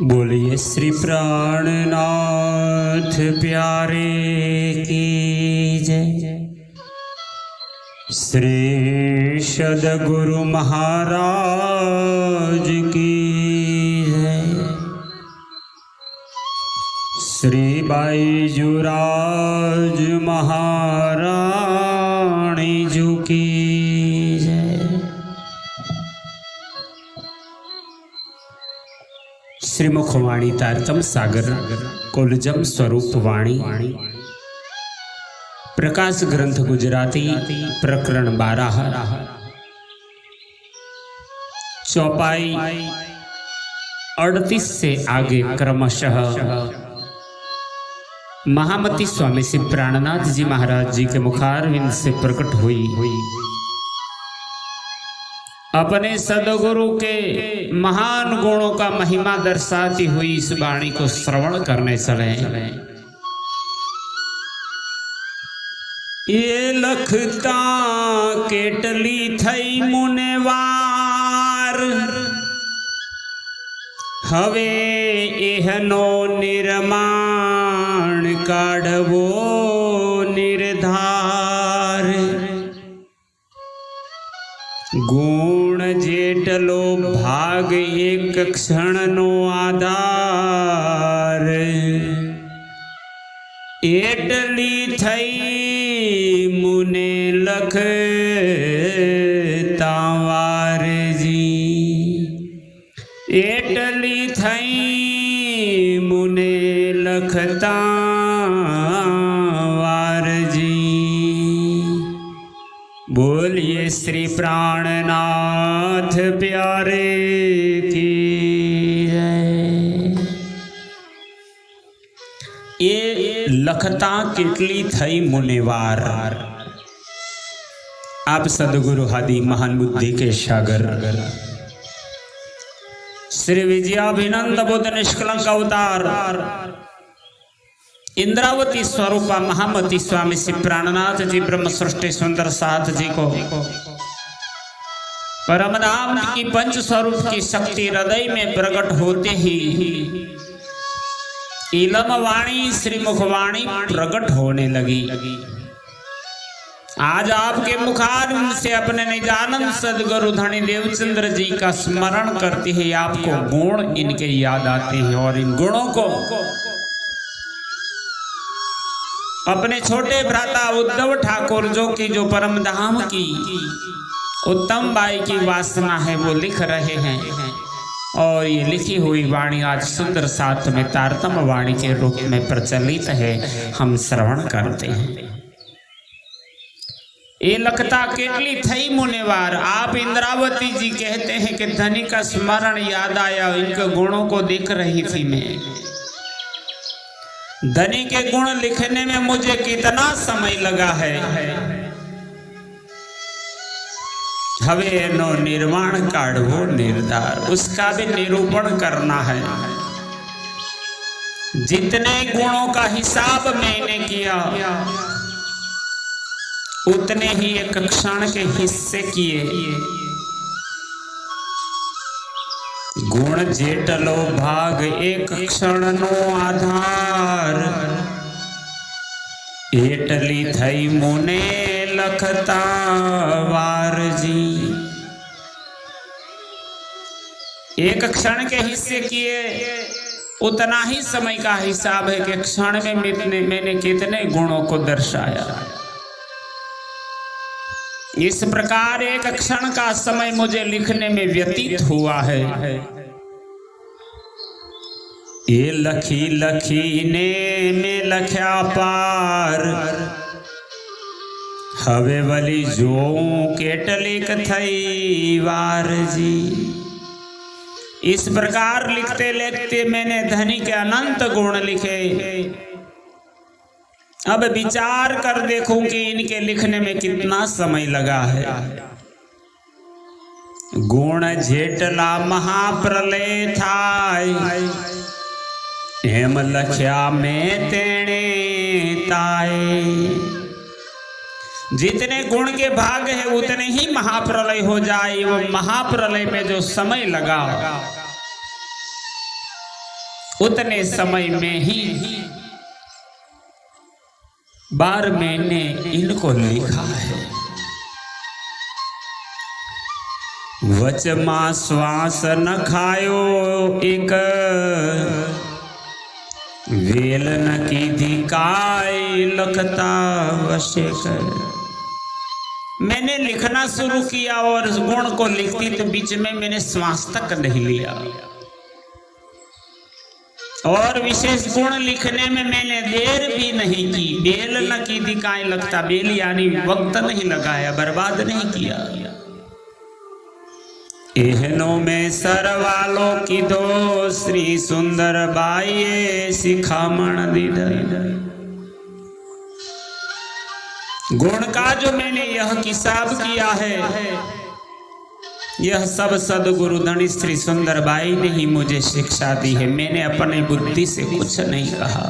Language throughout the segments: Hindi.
बोलिए श्री प्राणनाथ प्यारे की जय। श्री सद्गुरु महाराज की जय। श्री बाईजुराज महारानी जी की जय। श्रीमुखवाणी तारतम सागर कोलजम स्वरूप वाणी प्रकाश ग्रंथ गुजराती प्रकरण 12 चौपाई 38 से आगे क्रमशः महामती स्वामी श्री प्राणनाथ जी महाराज जी के मुखारविंद से प्रकट हुई अपने सदगुरु के महान गुणों का महिमा दर्शाती हुई इस वाणी को श्रवण करने चले। ये लखता केटली थई मुनेवार हवे एहनो निर्माण काढ़वो निर्धार। गुण जेटलो भाग एक क्षण नो आधार एटली थई मुने लख तावार जी। एटली थई मुने लख तावार जी। बोलिए श्री प्राणनाथ प्यारे की जय। ये लखता केटली थई मुनेवार। आप सदगुरु हादी महान बुद्धि के सागर श्री विजयाभिनंद बुद्ध निष्कलंक अवतार इंद्रावती स्वरूपा महामती स्वामी श्री प्राणनाथ जी ब्रह्म सृष्टि सुंदर साथ जी को परमधाम की पंच स्वरूप की शक्ति हृदय में प्रकट होते ही इलम वाणी श्री मुखवाणी प्रकट होने लगी। आज आपके मुखारविंद से अपने निजानंद सदगुरु धनी देवचंद्र जी का स्मरण करते ही आपको गुण इनके याद आते हैं और इन गुणों को अपने छोटे भ्राता उद्धव ठाकुर जो परमधाम की उत्तम बाई की वासना है वो लिख रहे हैं और ये लिखी हुई वाणी आज सुंदर साथ में तारतम वाणी के रूप में प्रचलित है। हम श्रवण करते हैं। ये लखता केटली थई मुनेवार। आप इंद्रावती जी कहते हैं कि धनी का स्मरण याद आया, इनके गुणों को देख रही थी मैं। धनी के गुण लिखने में मुझे कितना समय लगा है। हवे नो निर्माण काढ़वो निर्धार, उसका भी निरूपण करना है। जितने गुणों का हिसाब मैंने किया उतने ही एक क्षण के हिस्से किए। गुण जेटलो भाग एक क्षण नो आधार एटली थई मुने लखता वार जी। एक क्षण के हिस्से किए उतना ही समय का हिसाब है कि क्षण में मैंने कितने गुणों को दर्शाया। इस प्रकार एक क्षण का समय मुझे लिखने में व्यतीत हुआ है। ये लखी लखी ने में लख्या पार हवे वली जो केटलिक थई वार जी। इस प्रकार लिखते लिखते मैंने धनी के अनंत गुण लिखे। अब विचार कर देखूं कि इनके लिखने में कितना समय लगा है। गुण जेटला महाप्रलय थाय हेम लख्या में तेणे ताए। जितने गुण के भाग है उतने ही महाप्रलय हो जाए। वो महाप्रलय में जो समय लगा उतने समय में ही बार मैंने इनको लिखा है। वचमा श्वास न खायो एक वेल न की धिकाय लखता वशे कर। मैंने लिखना शुरू किया और गुण को लिखती तो बीच में मैंने श्वास तक नहीं लिया, और विशेष गुण लिखने में मैंने देर भी नहीं की। बेल न की दिखाए लगता, बेल यानी वक्त नहीं लगाया, बर्बाद नहीं किया। एहनो में सरवालो की दो श्री सुंदर बाई सिखामण दीद। गुण का जो मैंने यह हिसाब किया है, यह सब सदगुरु धनी श्री सुंदर बाई ने ही मुझे शिक्षा दी है। मैंने अपनी बुद्धि से कुछ नहीं कहा।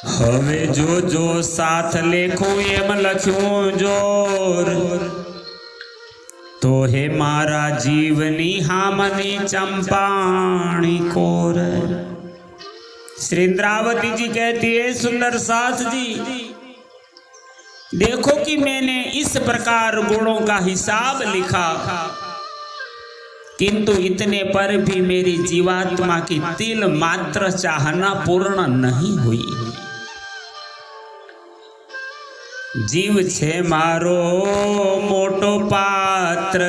हवे जो जो साथ लेखो एम लख्यो जोर, तो हे मारा जीवनी हामनी चंपाणी कोर। श्री इंद्रावती जी कहती है, सुंदर सास जी देखो कि मैंने इस प्रकार गुणों का हिसाब लिखा, किंतु इतने पर भी मेरी जीवात्मा की तिल मात्र चाहना पूर्ण नहीं हुई। जीव छे मारो मोटो पात्र,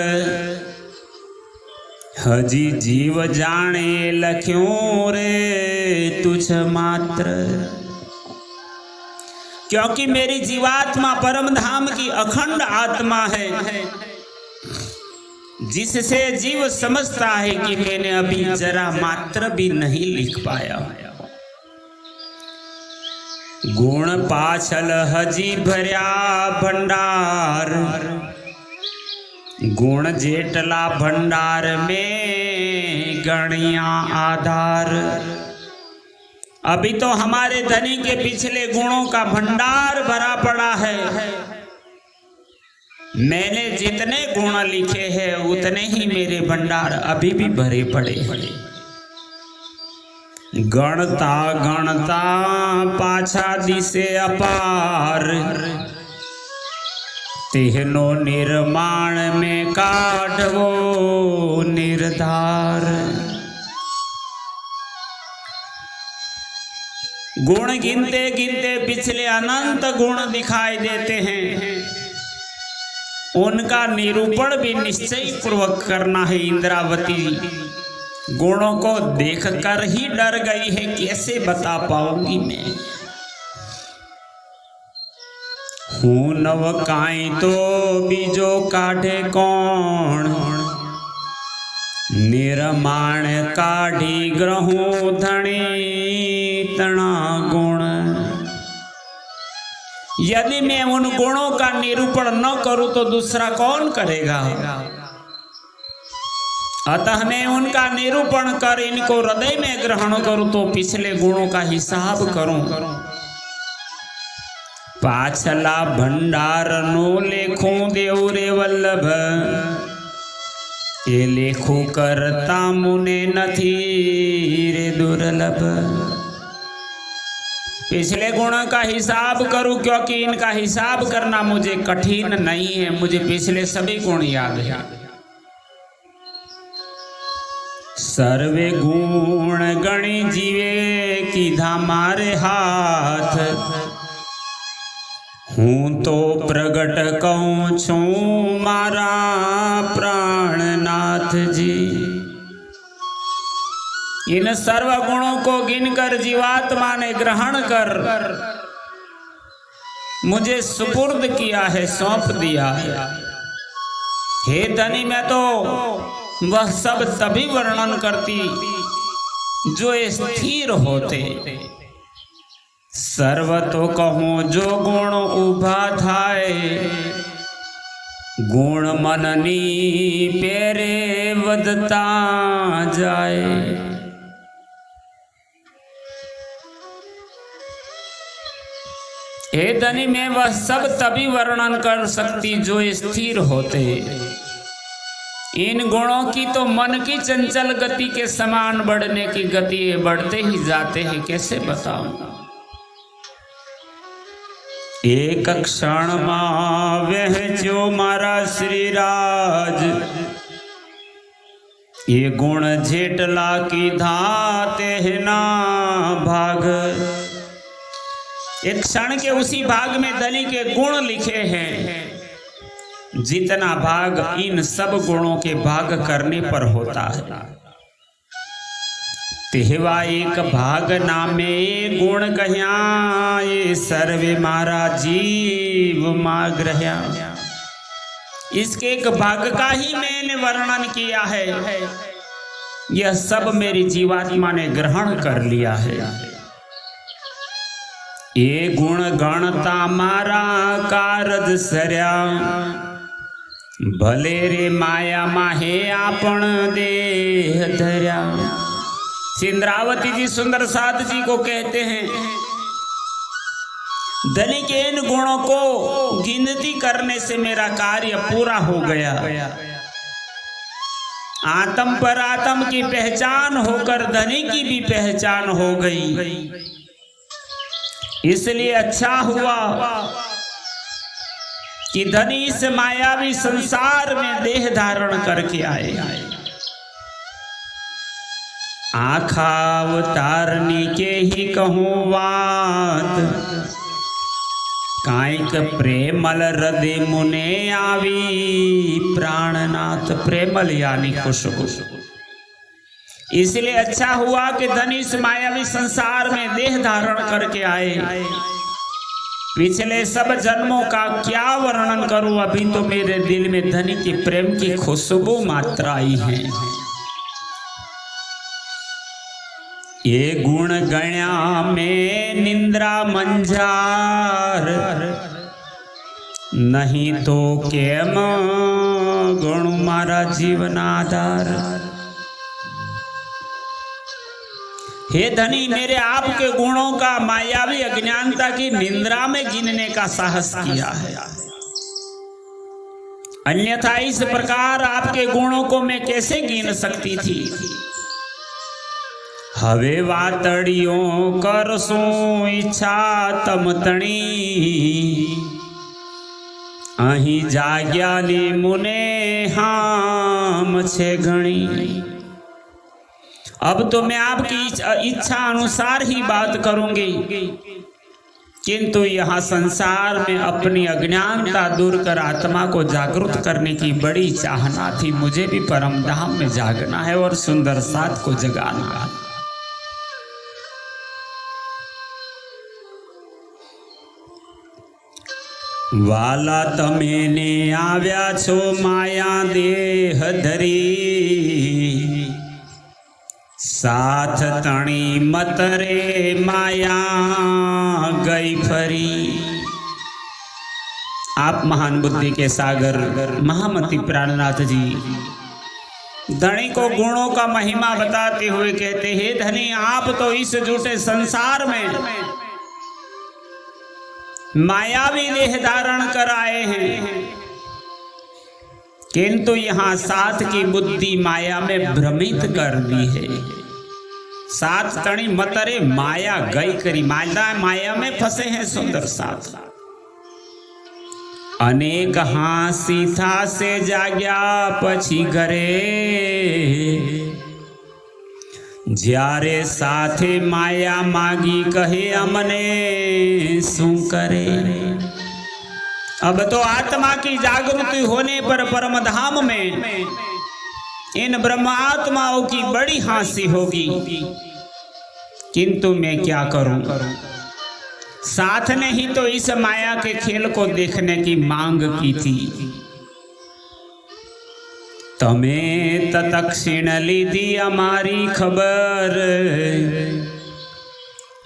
हजी जीव जाने लख्यों रे तुझ मात्र। क्योंकि मेरी जीवात्मा परम धाम की अखंड आत्मा है, जिससे जीव समझता है कि मैंने अभी जरा मात्र भी नहीं लिख पाया। गुण पाछल हजी भर्या भंडार, गुण जेटला भंडार में गणिया आधार। अभी तो हमारे धनी के पिछले गुणों का भंडार भरा पड़ा है। मैंने जितने गुण लिखे हैं उतने ही मेरे भंडार अभी भी भरे पड़े हैं। गणता गणता पाछा दिसे अपार, तेहनो निर्माण में काढ़वो निर्धार। गुण गिनते गिनते पिछले अनंत गुण दिखाई देते हैं, उनका निरूपण भी निश्चय पूर्वक करना है। इंद्रावती गुणों को देखकर ही डर गई है, कैसे बता पाऊंगी मैं। हूँ नव काई तो बीजो काढ़े कौन, निर्माण काढ़ी ग्रहों धनी तना गुण। यदि मैं उन गुणों का निरूपण न करूं तो दूसरा कौन करेगा। अतः मैं उनका निरूपण कर इनको हृदय में ग्रहण करूं तो पिछले गुणों का हिसाब करूं। पाछला भंडार नो लेखो देव रे वल्लभ, ये लेखो करता मुने नथी रे दुर्लभ। पिछले गुणों का हिसाब करूं, क्योंकि इनका हिसाब करना मुझे कठिन नहीं है। मुझे पिछले सभी गुण याद है। सर्वे गुण गणी जीवे की धामारे हाथ, हूँ तो प्रगट कहूँ छू मारा प्राणनाथ जी। इन सर्व गुणों को गिनकर जीवात्मा ने ग्रहण कर मुझे सुपुर्द किया है, सौंप दिया है। हे धनी, मैं तो वह सब तभी वर्णन करती जो स्थिर होते। सर्व तो कहूँ जो गुण उभा थाए, गुण मननी पेरे वदता जाए। हे धनी, मैं वह सब तभी वर्णन कर सकती जो स्थिर होते। इन गुणों की तो मन की चंचल गति के समान बढ़ने की गति है, बढ़ते ही जाते हैं, कैसे बताऊं। एक क्षण में वह जो मारा श्री राज, ये गुण जेटला की धाते है ना भाग। एक क्षण के उसी भाग में धनी के गुण लिखे हैं, जितना भाग इन सब गुणों के भाग करने पर होता है। तेहवा एक भाग नामे गुण कह्या, ये सर्वे मारा जीव माग रहा। इसके एक भाग का ही मैंने वर्णन किया है, यह सब मेरी जीवात्मा ने ग्रहण कर लिया है। ये गुण गणता मारा कारज सरया, भले रे माया माहे आपण देह धर्या। इंद्रावती जी सुंदर साध जी को कहते हैं, धनी के इन गुणों को गिनती करने से मेरा कार्य पूरा हो गया। आत्म पर आत्म की पहचान होकर धनी की भी पहचान हो गई। इसलिए अच्छा हुआ कि धनी इस मायावी संसार में देह धारण करके आए। आखा अवतारनी के ही कहूँ बात, कायक प्रेमल हृदय मुने आवी प्राणनाथ। प्रेमल यानी खुशबू। इसलिए अच्छा हुआ कि धनी इस मायावी संसार में देह धारण करके आए। पिछले सब जन्मों का क्या वर्णन करूं, अभी तो मेरे दिल में धनी की प्रेम की खुशबू मात्र आई है। ये गुण गण्या में निंद्रा मंजार, नहीं तो केम गुण मारा जीवन आधार। हे धनी, मेरे आपके गुणों का मायावी अज्ञानता की निंद्रा में गिनने का साहस किया है। अन्यथा इस प्रकार आपके गुणों को मैं कैसे गिन सकती थी। हवे वातड़ियों करसू इच्छा तम तणी, अही जाग्यानी मुने हाम छे घणी। अब तो मैं आपकी इच्छा अनुसार ही बात करूंगी, किंतु यहाँ संसार में अपनी अज्ञानता दूर कर आत्मा को जागृत करने की बड़ी चाहना थी। मुझे भी परम धाम में जागना है और सुंदर साथ को जगाना है। वाला तमे ने आव्या छो माया देह धरी, साथ तणी मतरे माया गई फरी। आप महान बुद्धि के सागर महामती प्राणनाथ जी धनी को गुणों का महिमा बताते हुए कहते हैं, धनी आप तो इस झूठे संसार में मायावी देह धारण कर आए हैं, किंतु यहाँ साथ की बुद्धि माया में भ्रमित कर दी है। साथ तणी मतरे माया गई करी, माया में फंसे हैं सुंदर साथ। अनेक हासी था से जाग्या पछी घरे, ज्यारे साथे माया मागी कहे अमने सू करे। अब तो आत्मा की जागृति होने पर परम धाम में इन ब्रह्मात्माओं की बड़ी हांसी होगी, किंतु मैं क्या करूं। साथ ने ही तो इस माया के खेल को देखने की मांग की थी। तमे तत्क्षण लीधी हमारी खबर,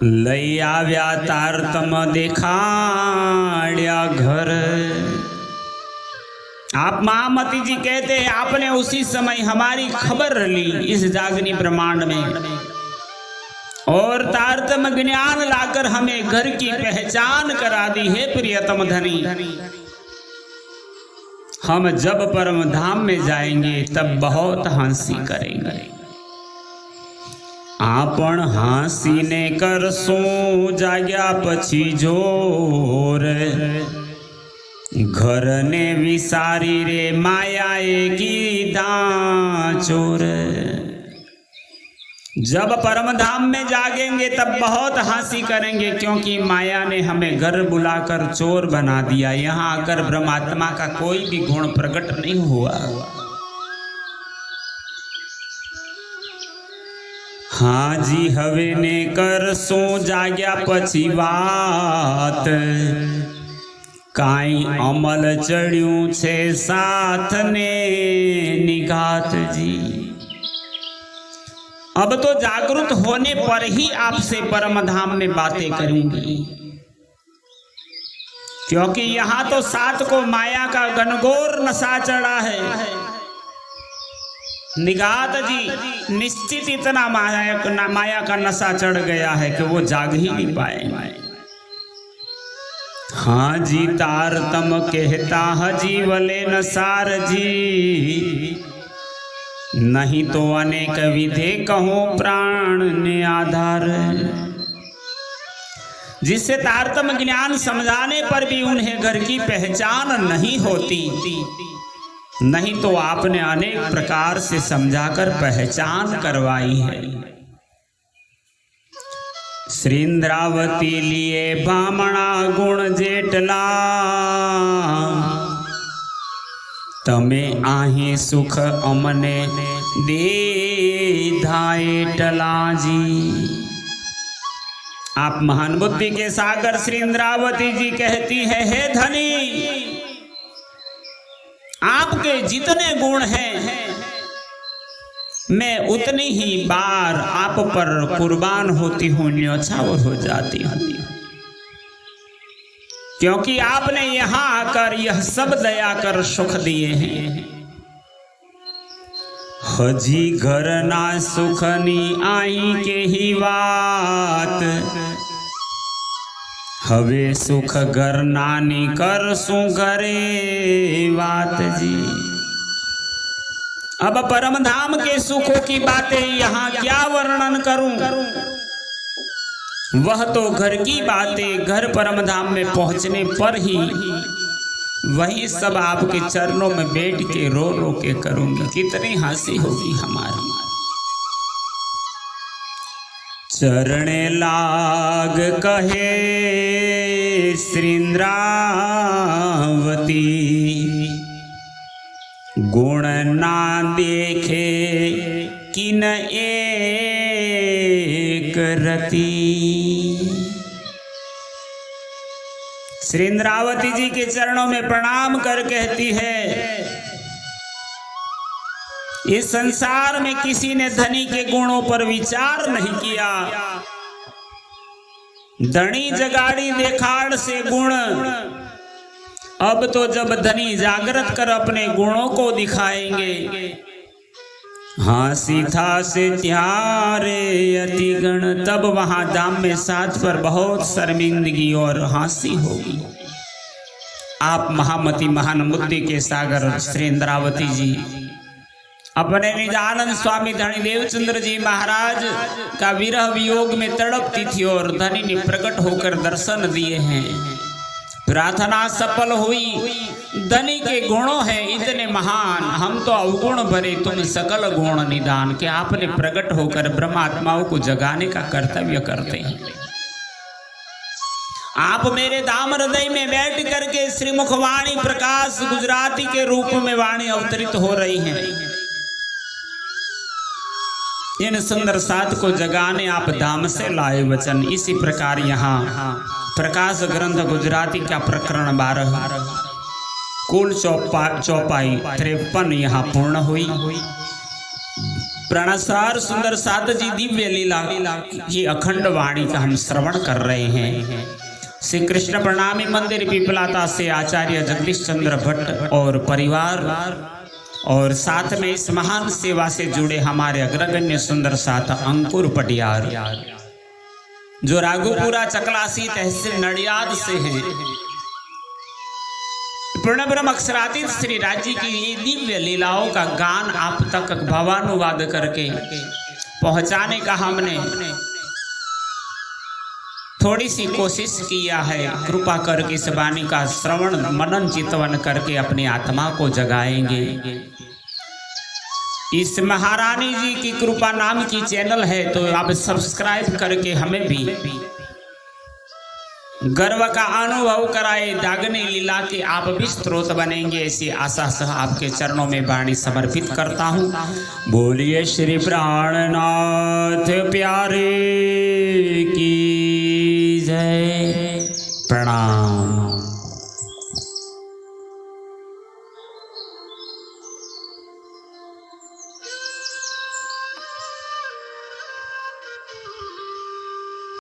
लई आव्या तार तम देखाड्या घर। आप महामती जी कहते हैं, आपने उसी समय हमारी खबर ली इस जागनी ब्रह्मांड में, और तारतम ज्ञान लाकर हमें घर की पहचान करा दी है प्रियतम धनी। हम जब परम धाम में जाएंगे तब बहुत हंसी करेंगे। आपण हासीने करसो जाग्या पछी जोर, घर ने विसारी रे मायाए की दाचोर। जब परम धाम में जागेंगे तब बहुत हंसी करेंगे, क्योंकि माया ने हमें घर बुलाकर चोर बना दिया। यहाँ आकर ब्रह्मात्मा का कोई भी गुण प्रकट नहीं हुआ। हाँ जी हवे ने कर सो जाग्या पछी बात, काई अमल चढ़्यू छे साथ ने निघात जी। अब तो जागृत होने पर ही आपसे परम धाम में बातें करूंगी, क्योंकि यहाँ तो सात को माया का घनघोर नशा चढ़ा है। निगात जी निश्चित इतना माया का नशा चढ़ गया है कि वो जाग ही नहीं पाएंगे। हाँ जी तारतम कहता हजी वले नसार जी, नहीं तो अनेक विधे कहो प्राण ने आधार। जिससे तारतम ज्ञान समझाने पर भी उन्हें घर की पहचान नहीं होती, नहीं तो आपने अनेक प्रकार से समझाकर पहचान करवाई है। श्रीन्द्रावती लिए बामणा गुण जेटला, तमे आहे सुख अमने दीधाए टला जी। आप महान बुद्धि के सागर श्री इंद्रावती जी कहती है, हे धनी, आपके जितने गुण हैं मैं उतनी ही बार आप पर कुर्बान होती हूँ, न्यौछावर हो जाती हूँ, क्योंकि आपने यहां आकर यह सब दया कर सुख दिए हैं। हजी घर ना सुखनी आई के ही बात, हवे सुख घर नानी कर सु घरे बात जी। अब परम धाम के सुखों की बातें यहाँ क्या वर्णन करूं, वह तो घर की बातें घर परम धाम में पहुंचने पर ही वही सब आपके चरणों में बैठ के रो रो के करूंगी। कितनी हंसी होगी हमारी। चरणे लाग कहे श्री इंद्रावती, गुण ना देखे किन एक रति। श्री इंद्रावती जी के चरणों में प्रणाम कर कहती है, इस संसार में किसी ने धनी के गुणों पर विचार नहीं किया। धनी जगाड़ी देखाड़ से गुण, अब तो जब धनी जागृत कर अपने गुणों को दिखाएंगे। हाँ सीधा से त्यारे अति गण, तब वहां दाम में साथ पर बहुत शर्मिंदगी और हंसी होगी। आप महामती महान बुद्धि के सागर श्री इंद्रावती जी अपने निजानंद स्वामी धनी देवचंद्र जी महाराज का विरह वियोग में तड़पती थी और धनी ने प्रकट होकर दर्शन दिए हैं। प्रार्थना सफल हुई। धनी के गुणों हैं इतने महान, हम तो अवगुण भरे, तुम सकल गुण निदान के आपने प्रकट होकर ब्रह्मात्माओं को जगाने का कर्तव्य करते हैं। आप मेरे दाम हृदय में बैठ करके श्रीमुख वाणी प्रकाश गुजराती के रूप में वाणी अवतरित हो रही हैं। इन सुंदर साथ को जगाने आप धाम से लाए वचन। इसी प्रकार यहाँ प्रकाश ग्रंथ गुजराती का प्रकरण 12 कुल चौपाई 53 यहाँ पूर्ण हुई। प्रणसार सुंदर साध जी दिव्य लीला की अखंड वाणी का हम श्रवण कर रहे हैं। श्री कृष्ण प्रणामी मंदिर पिपलाता से आचार्य जगदीश चंद्र भट्ट और परिवार और साथ में इस महान सेवा से जुड़े हमारे अग्रगण्य सुंदर साथ अंकुर पटियार जो राघोपुरा चकलासी तहसील नडियाद से हैं। पूर्ण ब्रह्म अक्षरातीत श्री राजी की ये दिव्य लीलाओं का गान आप तक भावानुवाद करके पहुंचाने का हमने थोड़ी सी कोशिश किया है। कृपा करके इस वाणी का श्रवण मनन चितवन करके अपनी आत्मा को जगाएंगे। इस महारानी जी की कृपा नाम की चैनल है, तो आप सब्सक्राइब करके हमें भी गर्व का अनुभव कराए। दागनी लीला के आप भी स्रोत बनेंगे, ऐसी आशा सह आपके चरणों में वाणी समर्पित करता हूँ। बोलिए श्री प्राणनाथ प्यारे की जय। प्रणाम।